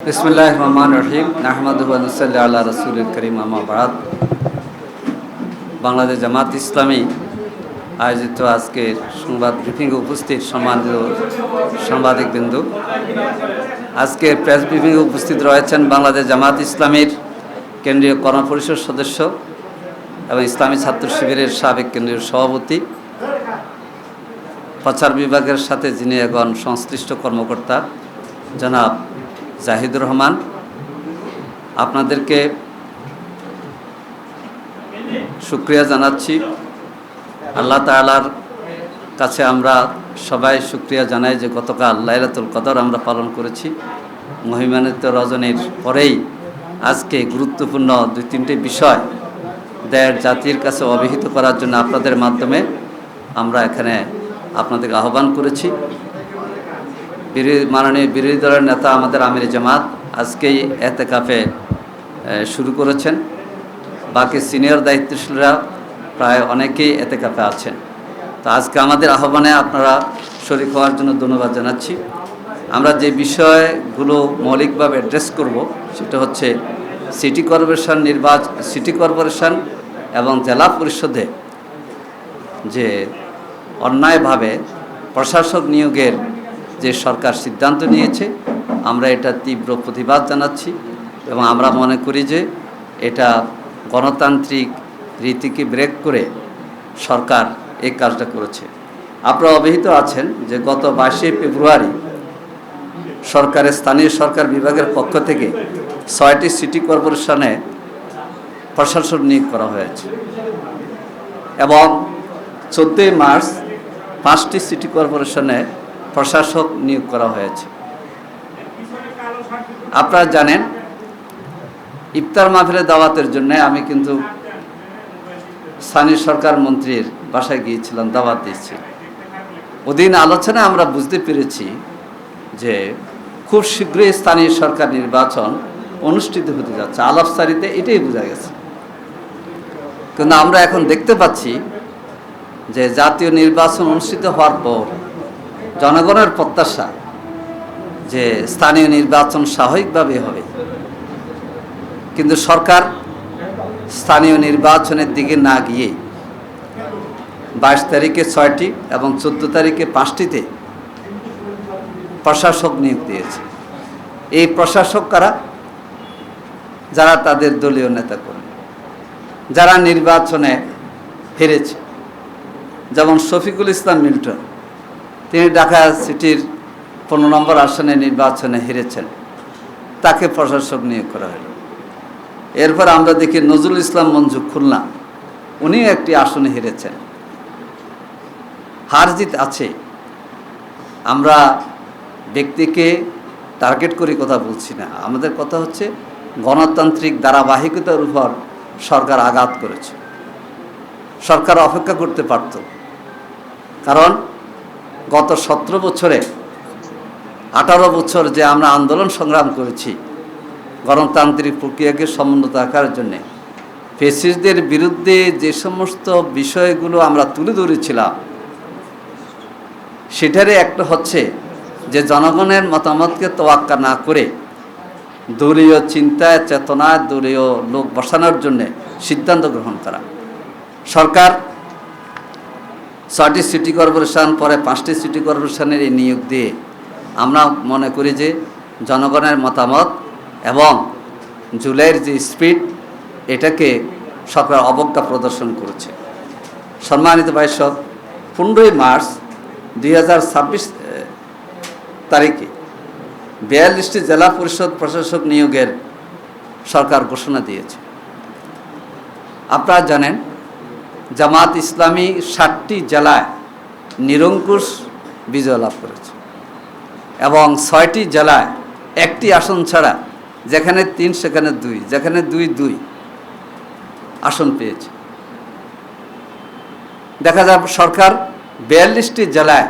বিসমিল্লাহির রহমানির রহিম নাহমাদুহু ওয়া নুসাল্লি আলা রাসূলিল কারীম আম্মা বা'দ। বাংলাদেশ জামাত ইসলামী আয়োজিত আজকের সংবাদ ব্রিফিংয়ে উপস্থিত সম্মানিত সাংবাদিকবৃন্দ, আজকের প্রেস ব্রিফিংয়ে উপস্থিত রয়েছেন বাংলাদেশ জামাত ইসলামীর কেন্দ্রীয় কর্মপরিষদ সদস্য এবং ইসলামী ছাত্র শিবিরের সাবেক কেন্দ্রীয় সভাপতি, প্রচার বিভাগের সাথে যিনি এখন সংশ্লিষ্ট কর্মকর্তা জনাব জাহিদুর রহমান। আপনাদেরকে শুকরিয়া জানাচ্ছি। আল্লাহ তাআলার কাছে আমরা সবাই শুকরিয়া জানাই যে গতকাল লাইলাতুল কদর আমরা পালন করেছি। মহিমান্বিত রজনীর পরেই আজকে গুরুত্বপূর্ণ 2-3টি বিষয় দেশ জাতির কাছে অবহিত করার জন্য আপনাদের মাধ্যমে আমরা এখানে আপনাদেরকে আহ্বান করেছি। মাননীয় বিরোধী দলের নেতা আমাদের আমির জামাত আজকেই এতেকাফে শুরু করেছেন। বাকি সিনিয়র দায়িত্বশীলরা প্রায় অনেকেই এতেকাফে আছেন। তো আজকে আমাদের আহ্বানে আপনারা শরীক হওয়ার জন্য ধন্যবাদ জানাচ্ছি। আমরা যে বিষয়গুলো মৌলিকভাবে অ্যাড্রেস করব সেটা হচ্ছে সিটি কর্পোরেশন এবং জেলা পরিষদে যে অন্যায়ভাবে প্রশাসক নিয়োগের যে সরকার সিদ্ধান্ত নিয়েছে, আমরা এটা তীব্র প্রতিবাদ জানাচ্ছি এবং আমরা মনে করি যে এটা গণতান্ত্রিক রীতিকে ব্রেক করে সরকার এই কাজটা করেছে। আপনারা অবহিত আছেন যে গত 22শে ফেব্রুয়ারি সরকারের স্থানীয় সরকার বিভাগের পক্ষ থেকে 6টি সিটি কর্পোরেশনে প্রশাসক নিয়োগ করা হয়েছে এবং 14ই মার্চ 5টি সিটি কর্পোরেশনে প্রশাসক নিয়োগ করা হয়েছে। আপনারা জানেন, ইফতার মাহফিলে দাওয়াতের জন্য আমি কিন্তু স্থানীয় সরকার মন্ত্রীর বাসায় গিয়েছিলাম, দাওয়াত দিয়েছি। ওদিন আলোচনায় আমরা বুঝতে পেরেছি যে খুব শীঘ্রই স্থানীয় সরকার নির্বাচন অনুষ্ঠিত হতে যাচ্ছে। আলাপসারিতে এটাই বোঝা গেছে। কিন্তু আমরা এখন দেখতে পাচ্ছি যে জাতীয় নির্বাচন অনুষ্ঠিত হওয়ার পর জনগণের প্রত্যাশা যে স্থানীয় নির্বাচন স্বাভাবিকভাবে হবে, কিন্তু সরকার স্থানীয় নির্বাচনের দিকে না গিয়ে 22 তারিখে 6টি এবং 14 তারিখে 5টিতে প্রশাসক নিয়োগ দিয়েছে। এই প্রশাসক কারা? যারা তাদের দলীয় নেতাকর্মী, যারা নির্বাচনে হেরেছে। যেমন শফিকুল ইসলাম মিল্টন, তিনি ঢাকা সিটির 15 নম্বর আসনে নির্বাচনে হেরেছেন, তাকে প্রশাসক নিয়োগ করা হলো। এরপর আমরা দেখি নজরুল ইসলাম মঞ্জু খুলনা, উনিও একটি আসনে হেরেছেন। হার জিত আছে। আমরা ব্যক্তিকে টার্গেট করে কথা বলছি না, আমাদের কথা হচ্ছে গণতান্ত্রিক ধারাবাহিকতার উপর সরকার আঘাত করেছে। সরকার অপেক্ষা করতে পারত, কারণ গত 17 বছরে 18 বছর যে আমরা আন্দোলন সংগ্রাম করেছি গণতান্ত্রিক প্রক্রিয়াকে সমুন্নত রাখার জন্যে, ফ্যাসিস্টদের বিরুদ্ধে যে সমস্ত বিষয়গুলো আমরা তুলে ধরেছিলাম, সেটারই একটা হচ্ছে যে জনগণের মতামতকে তোয়াক্কা না করে দলীয় চিন্তায় চেতনায় দলীয় লোক বসানোর জন্যে সিদ্ধান্ত গ্রহণ করা। সরকার 6টি সিটি কর্পোরেশন, পরে 5টি সিটি কর্পোরেশনের এই নিয়োগ দিয়ে আমরা মনে করি যে জনগণের মতামত এবং জুলাইয়ের যে স্পিড, এটাকে সরকার অবজ্ঞা প্রদর্শন করেছে। সম্মানিত ভাইসব, 15ই মার্চ 2026 তারিখে 42টি জেলা পরিষদ প্রশাসক নিয়োগের সরকার ঘোষণা দিয়েছে। আপনারা জানেন, জামাত ইসলামী 60টি জেলায় নিরঙ্কুশ বিজয় লাভ করেছে এবং 6টি জেলায় একটি আসন ছাড়া, যেখানে 3 সেখানে 2, যেখানে 2 আসন পেয়েছে। দেখা যায় সরকার 42টি জেলায়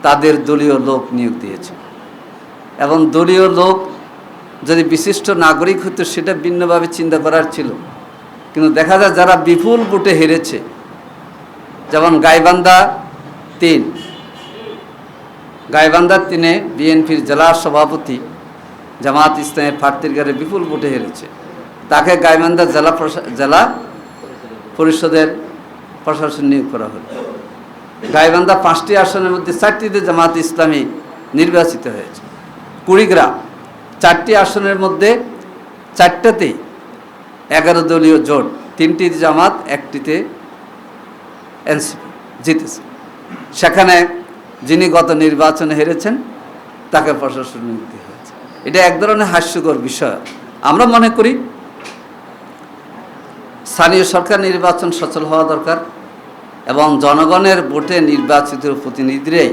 তাদের দলীয় লোক নিয়োগ দিয়েছে এবং দলীয় লোক যদি বিশিষ্ট নাগরিক হতো সেটা ভিন্নভাবে চিন্তা করার ছিল। কিন্তু দেখা যায় যারা বিপুল ভোটে হেরেছে, যেমন গাইবান্ধা 3 বিএনপির জেলা সভাপতি জামাত ইসলামের প্রার্থীর গাড়ি বিপুল ভোটে হেরেছে, তাকে গাইবান্ধা জেলা পরিষদের প্রশাসন নিয়োগ করা হলো। গাইবান্ধা 5টি আসনের মধ্যে 4টিতে জামাত ইসলামী নির্বাচিত হয়েছে। কুড়িগ্রাম 4টি আসনের মধ্যে 4টাতেই 11 দলীয় জোট, 3টি জামাত, 1টিতে এনসিপি জিতেছে। সেখানে যিনি গত নির্বাচনে হেরেছেন তাকে প্রশাসন নিয়োগ দেওয়া হয়েছে। এটা এক ধরনের হাস্যকর বিষয়। আমরা মনে করি স্থানীয় সরকার নির্বাচন সচল হওয়া দরকার এবং জনগণের ভোটে নির্বাচিত প্রতিনিধিরাই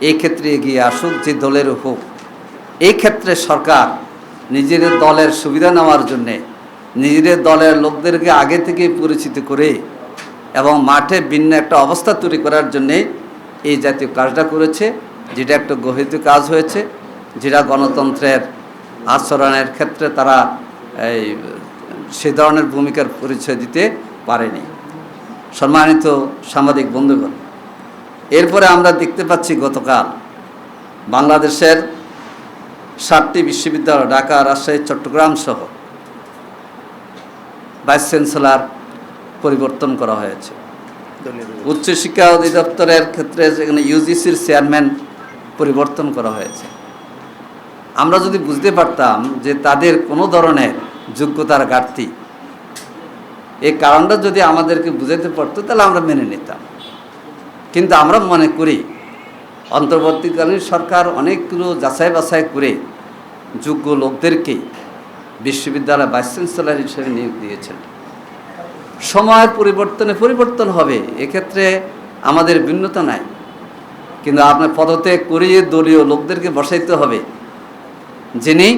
এই ক্ষেত্রে এগিয়ে আসুক, যে দলের হোক। এই ক্ষেত্রে সরকার নিজেদের দলের সুবিধা নেওয়ার জন্যে নিজেদের দলের লোকদেরকে আগে থেকে পরিচিত করে এবং মাঠে ভিন্ন একটা অবস্থা তৈরি করার জন্যে এই জাতীয় কাজটা করেছে, যেটা একটা গহিত কাজ হয়েছে, যেটা গণতন্ত্রের আচরণের ক্ষেত্রে তারা সে ধরনের ভূমিকার পরিচয় দিতে পারেনি। সম্মানিত সাংবাদিক বন্ধুগণ, এরপরে আমরা দেখতে পাচ্ছি গতকাল বাংলাদেশের 7টি বিশ্ববিদ্যালয়, ঢাকা, রাজশাহী, চট্টগ্রাম সহ ভাইস চ্যান্সেলর পরিবর্তন করা হয়েছে। উচ্চশিক্ষা অধিদপ্তরের ক্ষেত্রে যেখানে ইউজিসির চেয়ারম্যান পরিবর্তন করা হয়েছে। আমরা যদি বুঝতে পারতাম যে তাদের কোনো ধরনের যোগ্যতার ঘাটতি, এই কারণটা যদি আমাদেরকে বুঝাতে পারতো তাহলে আমরা মেনে নিতাম। কিন্তু আমরা মনে করি অন্তর্বর্তীকালীন সরকার অনেকগুলো যাচাই বাছাই করে যোগ্য লোকদেরকেই বিশ্ববিদ্যালয় ভাইস চ্যান্সেলর হিসেবে নিয়োগ দিয়েছেন। সময়ের পরিবর্তনে পরিবর্তন হবে, এক্ষেত্রে আমাদের ভিন্নতা নাই, কিন্তু আপনার পদত্যাগ করিয়ে দলীয় লোকদেরকে বসাইতে হবে, যিনি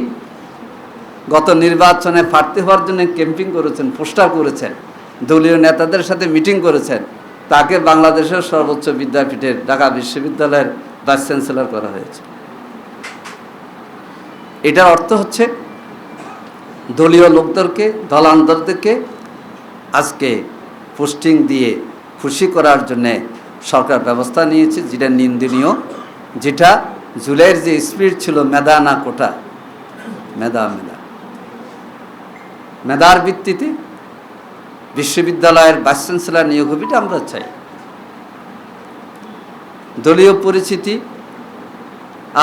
গত নির্বাচনে প্রার্থী হওয়ার জন্য ক্যাম্পিং করেছেন, পোস্টার করেছেন, দলীয় নেতাদের সাথে মিটিং করেছেন, তাকে বাংলাদেশের সর্বোচ্চ বিদ্যাপীঠের ঢাকা বিশ্ববিদ্যালয়ের ভাইস চ্যান্সেলর করা হয়েছে। এটার অর্থ হচ্ছে দলীয় লোকদেরকে, দলান্তরদেরকে আজকে পোস্টিং দিয়ে খুশি করার জন্যে সরকার ব্যবস্থা নিয়েছে, যেটা নিন্দনীয়। যেটা জুলাইয়ের যে স্পিরিট ছিল, মেধা না কোটা, মেধার ভিত্তিতে বিশ্ববিদ্যালয়ের ভাইস চ্যান্সেলর নিয়োগ হবে, এটা আমরা চাই। দলীয় পরিচিতি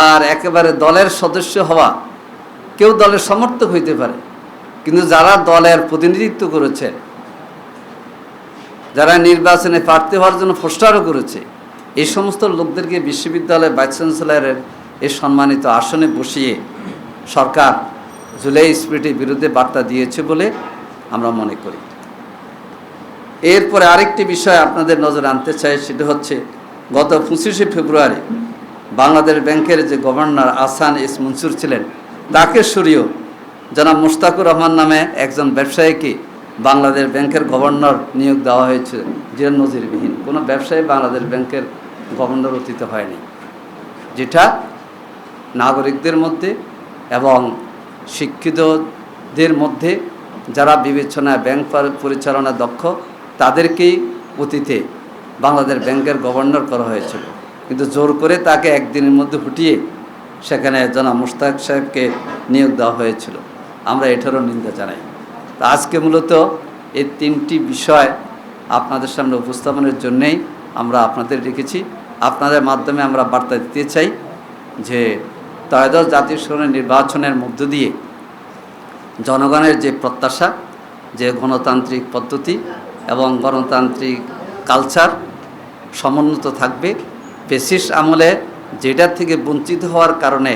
আর একেবারে দলের সদস্য হওয়া, কেউ দলের সমর্থক হইতে পারে, কিন্তু যারা দলের প্রতিনিধিত্ব করেছে, যারা নির্বাচনে প্রার্থী হওয়ার জন্য পোস্টারও করেছে, এই সমস্ত লোকদেরকে বিশ্ববিদ্যালয়ের ভাইস চ্যান্সেলরের এই সম্মানিত আসনে বসিয়ে সরকার জুলাই স্পিরিটের বিরুদ্ধে বার্তা দিয়েছে বলে আমরা মনে করি। এরপরে আরেকটি বিষয় আপনাদের নজরে আনতে চাই, সেটা হচ্ছে গত 25শে ফেব্রুয়ারি বাংলাদেশ ব্যাংকের যে গভর্নর আহসান এস মনসুর ছিলেন, তাকে সরিয়েও জনাব মুশতাকুর রহমান নামে একজন ব্যবসায়ীকে বাংলাদেশ ব্যাংকের গভর্নর নিয়োগ দেওয়া হয়েছে, যেটা নজিরবিহীন। কোনো ব্যবসায়ী বাংলাদেশ ব্যাংকের গভর্নর অতীত হয়নি, যেটা নাগরিকদের মধ্যে এবং শিক্ষিতদের মধ্যে যারা বিবেচনায় ব্যাংক পরিচালনা দক্ষ, তাদেরকেই অতীতে বাংলাদেশ ব্যাংকের গভর্নর করা হয়েছিল, কিন্তু জোর করে তাকে একদিনের মধ্যে ফুটিয়ে সেখানে জনাব মুশতাক সাহেবকে নিয়োগ দেওয়া হয়েছিল। আমরা এটারও নিন্দা জানাই। তো আজকে মূলত এই 3টি বিষয় আপনাদের সামনে উপস্থাপনের জন্যেই আমরা আপনাদের রেখেছি। আপনাদের মাধ্যমে আমরা বার্তা দিতে চাই যে ত্রয়োদশ জাতীয় সংসদ নির্বাচনের মধ্য দিয়ে জনগণের যে প্রত্যাশা, যে গণতান্ত্রিক পদ্ধতি এবং গণতান্ত্রিক কালচার সমুন্নত থাকবে। ফ্যাসিস্ট আমলে যেটার থেকে বঞ্চিত হওয়ার কারণে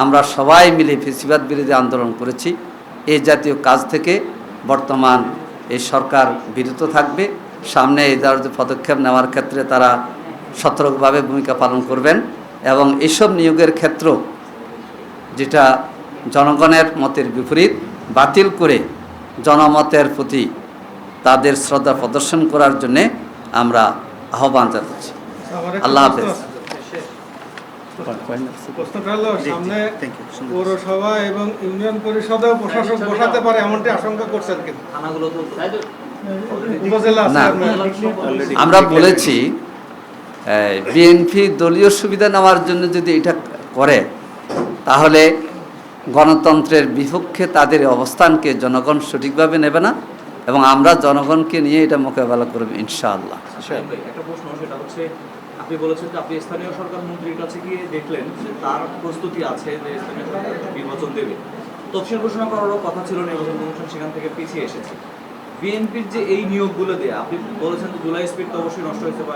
আমরা সবাই মিলে ফ্যাসিবাদ বিরোধী আন্দোলন করেছি, এই জাতীয় কাজ থেকে বর্তমান এই সরকার বিরত থাকবে। সামনে এই ধরনের পদক্ষেপ নেওয়ার ক্ষেত্রে তারা সতর্কভাবে ভূমিকা পালন করবেন এবং এইসব নিয়োগের ক্ষেত্র যেটা জনগণের মতের বিপরীত বাতিল করে জনমতের প্রতি তাদের শ্রদ্ধা প্রদর্শন করার জন্যে আমরা আহ্বান জানাচ্ছি। আল্লাহ হাফেজ। সামনে পৌরসভা এবং ইউনিয়ন পরিষদেও প্রশাসক বসাতে পারে এমনটি আশঙ্কা করছেন, কিন্তু না, আমরা বলেছি বিএনপি দলীয় সুবিধা নেওয়ার জন্য যদি এটা করে, তাহলে গণতন্ত্রের বিপক্ষে তাদের অবস্থানকে জনগণ সঠিকভাবে নেবে না, এবং আমরা জনগণকে নিয়ে এটা মোকাবেলা করব ইনশাআল্লাহ। একটা প্রশ্ন, সেটা হচ্ছে আপনি বলেছেন যে আপনি স্থানীয় সরকার মন্ত্রীর কাছে গিয়ে দেখলেন যে তার প্রস্তুতি আছে যে স্থানীয় সরকার নির্বাচন দেবে। তফসিল ঘোষণা করারও কথা ছিল, নির্বাচন কমিশন সেখান থেকে পিছিয়ে এসেছে। বিএনপির যে এই নিয়োগগুলো দিয়ে আপনি বলেছেন যে জুলাই স্পিড তো অবশ্যই নষ্ট হয়েছে বা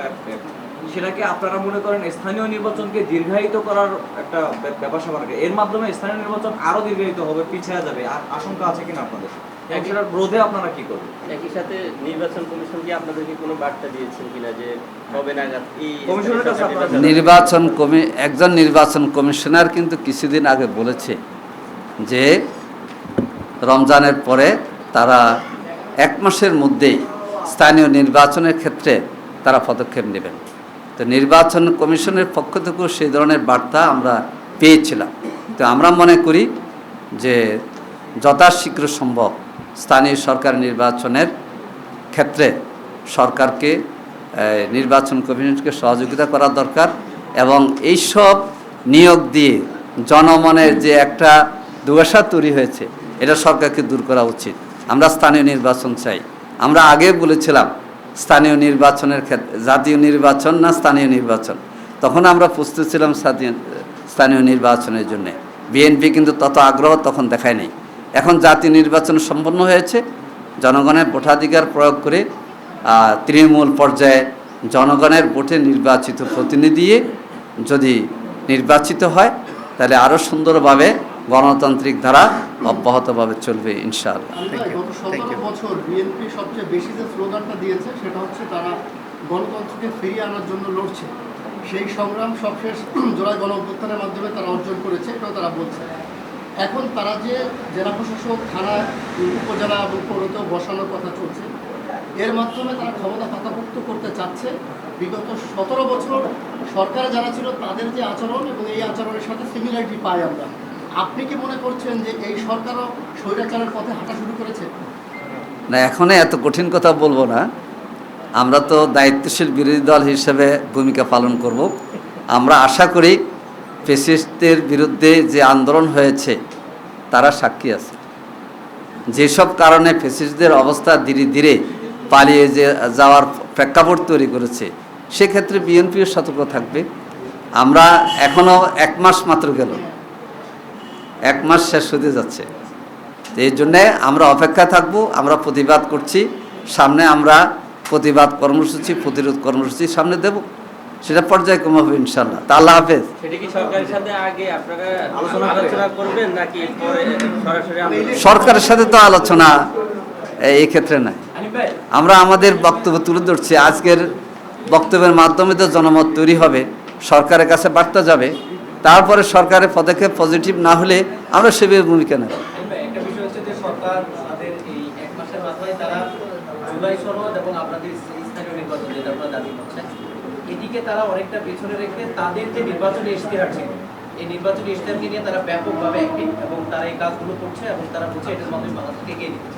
সেটাকে আপনারা মনে করেন স্থানীয় নির্বাচনকে দীর্ঘায়িত করার একটা ব্যাপার স্যাপার, এর মাধ্যমে স্থানীয় নির্বাচন আরো দীর্ঘায়িত হবে, পিছিয়ে যাবে, আর আশঙ্কা আছে কিনা আপনাদের? সেটার রোধে আপনারা কি করবেন? একই সাথে নির্বাচন কমিশন কি আপনাদেরকে কোনো বার্তা দিয়েছেন কিনা যে কবে নাগাদ এই কমিশনের কাছে একজন নির্বাচন কমিশনার কিন্তু কিছুদিন আগে বলেছে যে রমজানের পরে তারা 1 মাসের মধ্যেই স্থানীয় নির্বাচনের ক্ষেত্রে তারা পদক্ষেপ নেবেন। তো নির্বাচন কমিশনের পক্ষ থেকেও সেই ধরনের বার্তা আমরা পেয়েছিলাম। তো আমরা মনে করি যে যথাশীঘ্র সম্ভব স্থানীয় সরকার নির্বাচনের ক্ষেত্রে সরকারকে নির্বাচন কমিশনকে সহযোগিতা করা দরকার, এবং এইসব নিয়োগ দিয়ে জনমনের যে একটা দুর্দশা তৈরি হয়েছে এটা সরকারকে দূর করা উচিত। আমরা স্থানীয় নির্বাচন চাই। আমরা আগে বলেছিলাম স্থানীয় নির্বাচনের ক্ষেত্রে, জাতীয় নির্বাচন না স্থানীয় নির্বাচন, তখন আমরা প্রস্তুত ছিলাম স্থানীয় নির্বাচনের জন্য। বিএনপি কিন্তু তত আগ্রহ তখন দেখায় নাই। এখন জাতীয় নির্বাচন সম্পন্ন হয়েছে, জনগণের ভোটাধিকার প্রয়োগ করে তৃণমূল পর্যায়ে জনগণের ভোটে নির্বাচিত প্রতিনিধি যদি নির্বাচিত হয় তাহলে আরও সুন্দরভাবে গণতান্ত্রিক ধারা অব্যাহতভাবে চলবে ইনশাআল্লাহ। গত 17 বছর বিএনপি সবচেয়ে বেশি যে স্লোগানটা দিয়েছে সেটা হচ্ছে তারা গণতন্ত্রকে ফিরিয়ে আনার জন্য লড়ছে। সেই সংগ্রাম সবশেষ জুলাই গণঅভ্যুত্থানের মাধ্যমে তারা অর্জন করেছে, এটাও তারা বলছে। এখন তারা যে জেলা প্রশাসক, থানা, উপজেলা এবং পৌরতেও বসানোর কথা চলছে, এর মাধ্যমে তারা ক্ষমতা পাকাপোক্ত করতে চাচ্ছে। বিগত 17 বছর সরকারে যারা ছিল তাদের যে আচরণ এবং এই আচরণের সাথে সিমিলারিটি পাই আমরা। আপনি কি মনে করছেন যে এই সরকারও স্বৈরাচারের পথে হাঁটা শুরু করেছে? না, এখন এত কঠিন কথা বলবো না। আমরা তো দায়িত্বশীল বিরোধী দল হিসেবে ভূমিকা পালন করব। আমরা আশা করি ফ্যাসিস্টদের বিরুদ্ধে যে আন্দোলন হয়েছে তারা সাক্ষী আছে। যেসব কারণে ফ্যাসিস্টদের অবস্থা ধীরে ধীরে পালিয়ে যাওয়ার প্রেক্ষাপট তৈরি করেছে, সেক্ষেত্রে বিএনপিও সতর্ক থাকবে। আমরা এখনও 1 মাস মাত্র গেল, 1 মাস শেষ হতে যাচ্ছে। এই জন্যে আমরা অপেক্ষা থাকব। আমরা প্রতিবাদ করছি, সামনে আমরা প্রতিবাদ কর্মসূচি, প্রতিরোধ কর্মসূচি সামনে দেব, সেটা পর্যায়ক্রমে হবে ইনশাআল্লাহ। তা আল্লাহ হাফেজ। সেটা কি সরকারের সাথে আগে আপনারা আলোচনা করবেন নাকি পরে সরাসরি? সরকারের সাথে তো আলোচনা এই ক্ষেত্রে নাই। আমরা আমাদের বক্তব্য তুলে ধরছি। আজকের বক্তব্যের মাধ্যমে তো জনমত তৈরি হবে, সরকারের কাছে বার্তা যাবে, তারপরে সরকারের পদক্ষেপ পজিটিভ না হলে আমরা সেভাবে ভূমিকা নেব। একটা বিষয় হচ্ছে যে সরকার তাদের এই 1 মাসের মাথায় তারা জুলাই সনদ এবং আপনাদের স্থানীয় নির্বাচন যেটা আপনারা দাবি করছেন, এদিকে তারা অনেকটা পেছনে রেখে তাদের যে নির্বাচনী ইশতেহার ছিল, এই নির্বাচনী ইশতেহারকে নিয়ে তারা ব্যাপকভাবে অ্যাক্টিভ এবং তারা এই কাজগুলো করছে এবং তারা বুঝে এটার মাধ্যমে বাংলাদেশকে এগিয়ে দিচ্ছে।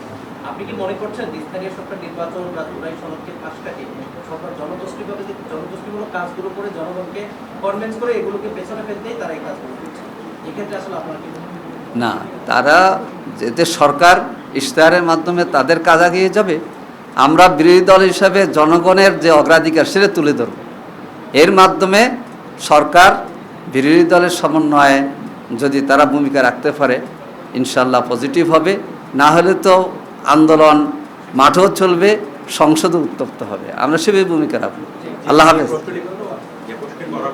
আপনি কি মনে করছেন স্থানীয় সরকার নির্বাচন বা জুলাই সনদকে পাশ কাটিয়ে সরকার জনগোষ্ঠীমূলক কাজগুলো করে জনগণকে কনভিন্স করে এগুলোকে পেছনে ফেলতেই তারা এই কাজগুলো করছে? এক্ষেত্রে আসলে আপনার কি না, তারা যেতে সরকার ইশতেহারের মাধ্যমে তাদের কাজ এগিয়ে যাবে, আমরা বিরোধী দল হিসাবে জনগণের যে অগ্রাধিকার সেটা তুলে ধরব। এর মাধ্যমে সরকার বিরোধী দলের সমন্বয়ে যদি তারা ভূমিকা রাখতে পারে ইনশাআল্লাহ পজিটিভ হবে। না হলে তো আন্দোলন মাঠেও চলবে, সংসদও উত্তপ্ত হবে। আমরা সেভাবে ভূমিকা রাখব। আল্লাহ হাফেজ।